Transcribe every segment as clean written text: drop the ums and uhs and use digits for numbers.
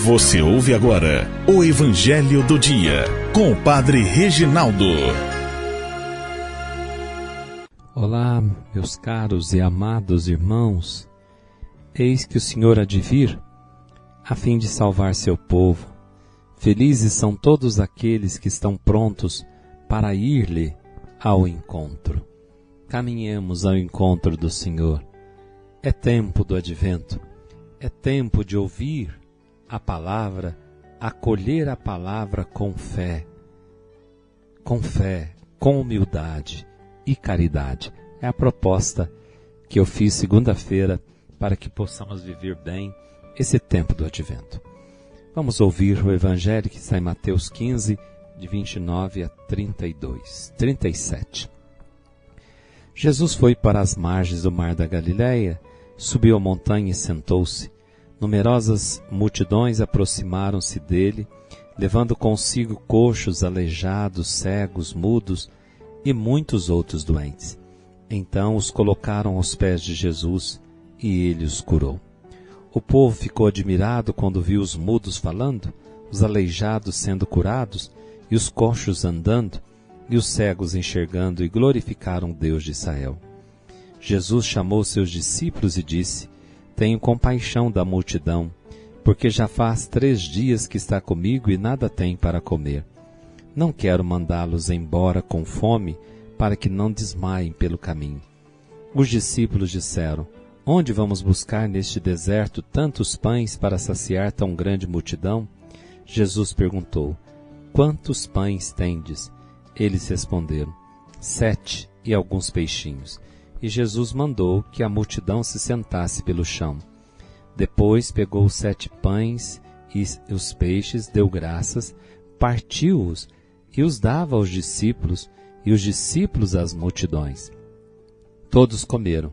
Você ouve agora o Evangelho do Dia, com o Padre Reginaldo. Olá, meus caros e amados irmãos. Eis que o Senhor há de vir, a fim de salvar seu povo. Felizes são todos aqueles que estão prontos para ir-lhe ao encontro. Caminhemos ao encontro do Senhor. É tempo do advento, é tempo de ouvir a palavra, acolher a palavra com fé, com humildade e caridade. É a proposta que eu fiz segunda-feira para que possamos viver bem esse tempo do advento. Vamos ouvir o Evangelho que está em Mateus 15, de 29 a 37. Jesus foi para as margens do mar da Galileia, subiu a montanha e sentou-se. Numerosas multidões aproximaram-se dele, levando consigo coxos, aleijados, cegos, mudos e muitos outros doentes. Então os colocaram aos pés de Jesus e ele os curou. O povo ficou admirado quando viu os mudos falando, os aleijados sendo curados e os coxos andando e os cegos enxergando, e glorificaram Deus de Israel. Jesus chamou seus discípulos e disse: Tenho compaixão da multidão, porque já faz 3 dias que está comigo e nada tem para comer. Não quero mandá-los embora com fome, para que não desmaiem pelo caminho. Os discípulos disseram: Onde vamos buscar neste deserto tantos pães para saciar tão grande multidão? Jesus perguntou: Quantos pães tendes? Eles responderam: 7 e alguns peixinhos. E Jesus mandou que a multidão se sentasse pelo chão. Depois pegou os 7 pães e os peixes, deu graças, partiu-os e os dava aos discípulos, e os discípulos às multidões. Todos comeram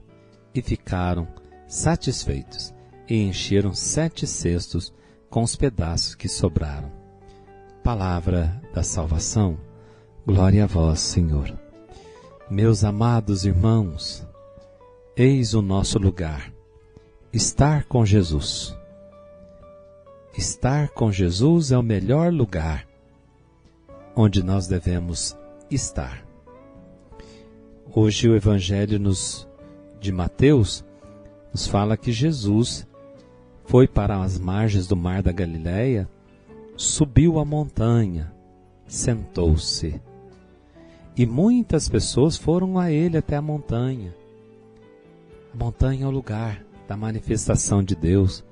e ficaram satisfeitos, e encheram 7 cestos com os pedaços que sobraram. Palavra da salvação. Glória a vós, Senhor. Meus amados irmãos, eis o nosso lugar, estar com Jesus. Estar com Jesus é o melhor lugar onde nós devemos estar. Hoje o Evangelho de Mateus nos fala que Jesus foi para as margens do mar da Galileia, subiu a montanha, sentou-se. E muitas pessoas foram a ele até a montanha. A montanha é o lugar da manifestação de Deus.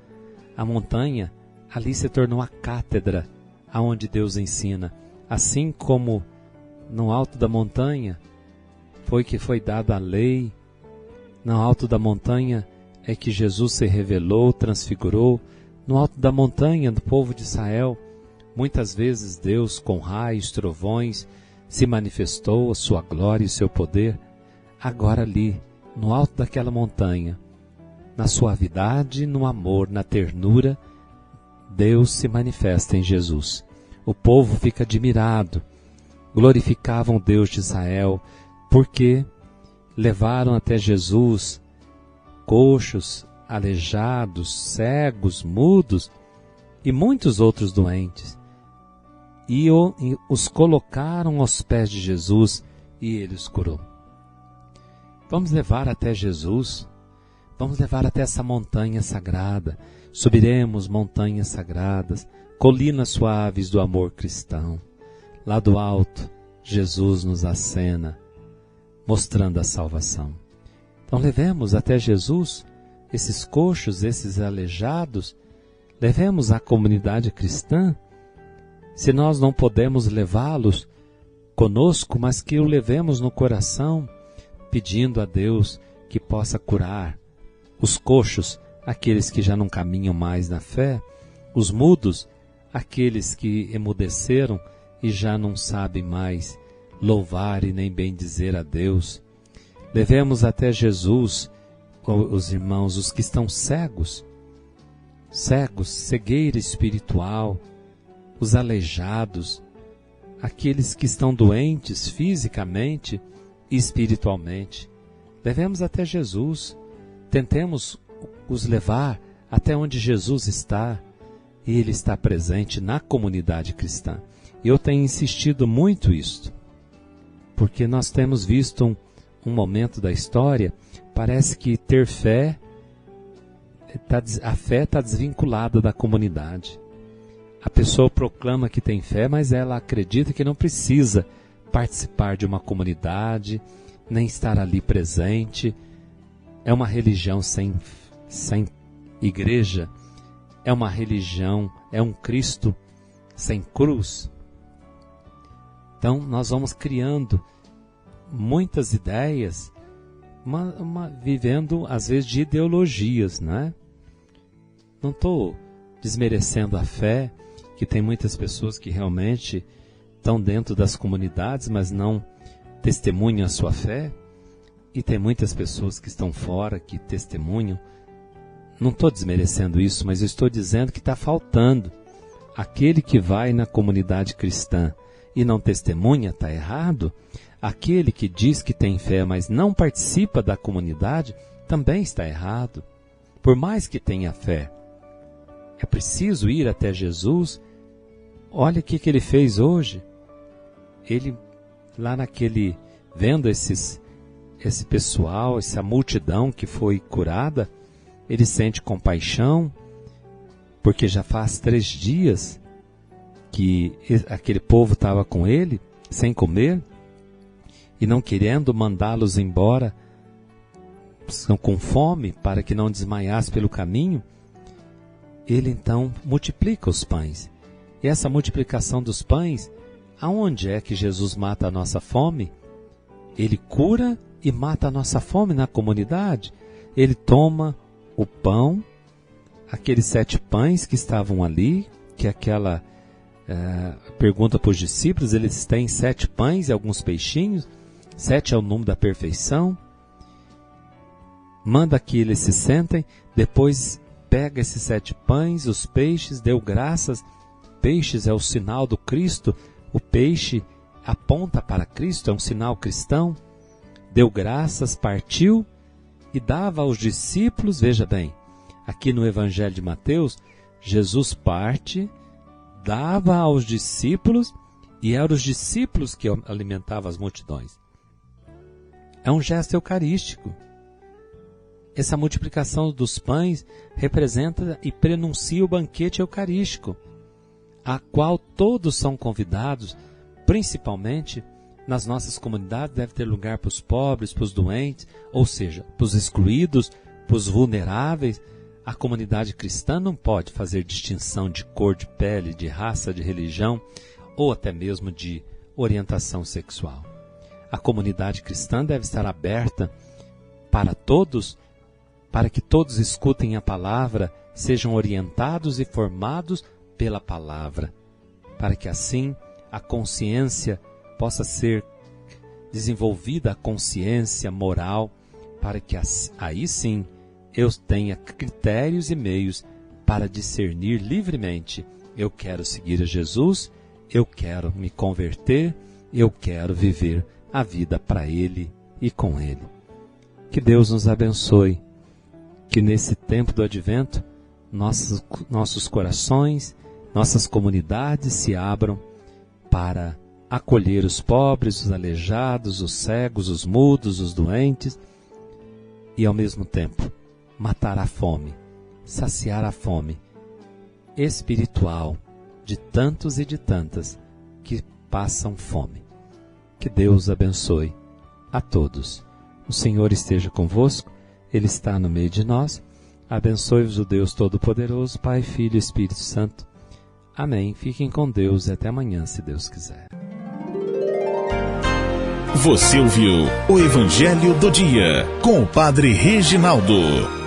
A montanha, ali se tornou a cátedra aonde Deus ensina. Assim como no alto da montanha foi dada a lei, no alto da montanha é que Jesus se revelou, transfigurou. No alto da montanha do povo de Israel, muitas vezes Deus com raios, trovões, se manifestou a sua glória e o seu poder. Agora ali, no alto daquela montanha, na suavidade, no amor, na ternura, Deus se manifesta em Jesus. O povo fica admirado, glorificavam Deus de Israel, porque levaram até Jesus coxos, aleijados, cegos, mudos e muitos outros doentes. E os colocaram aos pés de Jesus e ele os curou. Vamos levar até Jesus, vamos levar até essa montanha sagrada. Subiremos montanhas sagradas, colinas suaves do amor cristão. Lá do alto, Jesus nos acena, mostrando a salvação. Então levemos até Jesus esses coxos, esses aleijados, levemos à comunidade cristã. Se nós não podemos levá-los conosco, mas que o levemos no coração, pedindo a Deus que possa curar os coxos, aqueles que já não caminham mais na fé, os mudos, aqueles que emudeceram e já não sabem mais louvar e nem bendizer a Deus. Levemos até Jesus os irmãos, os que estão cegos, cegueira espiritual, os aleijados, aqueles que estão doentes fisicamente e espiritualmente. Levemos até Jesus, tentemos os levar até onde Jesus está Ele está presente na comunidade cristã. Eu tenho insistido muito isto, porque nós temos visto um momento da história, parece que ter fé, a fé está desvinculada da comunidade. A pessoa proclama que tem fé, mas ela acredita que não precisa participar de uma comunidade, nem estar ali presente. É uma religião sem igreja, é uma religião, é um Cristo sem cruz. Então nós vamos criando muitas ideias, vivendo às vezes de ideologias, né? Não estou desmerecendo a fé, que tem muitas pessoas que realmente estão dentro das comunidades, mas não testemunham a sua fé, e tem muitas pessoas que estão fora, que testemunham. Não estou desmerecendo isso, mas eu estou dizendo que está faltando. Aquele que vai na comunidade cristã e não testemunha está errado. Aquele que diz que tem fé, mas não participa da comunidade, também está errado. Por mais que tenha fé, é preciso ir até Jesus. Olha o que ele fez hoje. Ele, lá vendo esse pessoal, essa multidão que foi curada, ele sente compaixão, porque já faz 3 dias que aquele povo estava com ele, sem comer, e não querendo mandá-los embora, com fome, para que não desmaiasse pelo caminho. Ele então multiplica os pães. E essa multiplicação dos pães, aonde é que Jesus mata a nossa fome? Ele cura e mata a nossa fome na comunidade. Ele toma o pão, aqueles 7 pães que estavam ali, que aquela pergunta para os discípulos, eles têm 7 pães e alguns peixinhos, 7 é o número da perfeição. Manda que eles se sentem, depois pega esses 7 pães, os peixes, deu graças. Peixes é o sinal do Cristo, o peixe aponta para Cristo, é um sinal cristão. Deu graças, partiu e dava aos discípulos. Veja bem, aqui no Evangelho de Mateus, Jesus parte, dava aos discípulos, e eram os discípulos que alimentavam as multidões. É um gesto eucarístico. Essa multiplicação dos pães representa e prenuncia o banquete eucarístico, a qual todos são convidados, principalmente nas nossas comunidades. Deve ter lugar para os pobres, para os doentes, ou seja, para os excluídos, para os vulneráveis. A comunidade cristã não pode fazer distinção de cor de pele, de raça, de religião, ou até mesmo de orientação sexual. A comunidade cristã deve estar aberta para todos, para que todos escutem a palavra, sejam orientados e formados pela palavra, para que assim a consciência possa ser desenvolvida, a consciência moral, para que aí sim eu tenha critérios e meios para discernir livremente. Eu quero seguir a Jesus, eu quero me converter, eu quero viver a vida para Ele e com Ele. Que Deus nos abençoe, que nesse tempo do Advento, nossos corações, nossas comunidades se abram para acolher os pobres, os aleijados, os cegos, os mudos, os doentes, e ao mesmo tempo matar a fome, saciar a fome espiritual de tantos e de tantas que passam fome. Que Deus abençoe a todos. O Senhor esteja convosco, Ele está no meio de nós. Abençoe-vos o Deus Todo-Poderoso, Pai, Filho e Espírito Santo. Amém. Fiquem com Deus e até amanhã, se Deus quiser. Você ouviu o Evangelho do Dia com o Padre Reginaldo.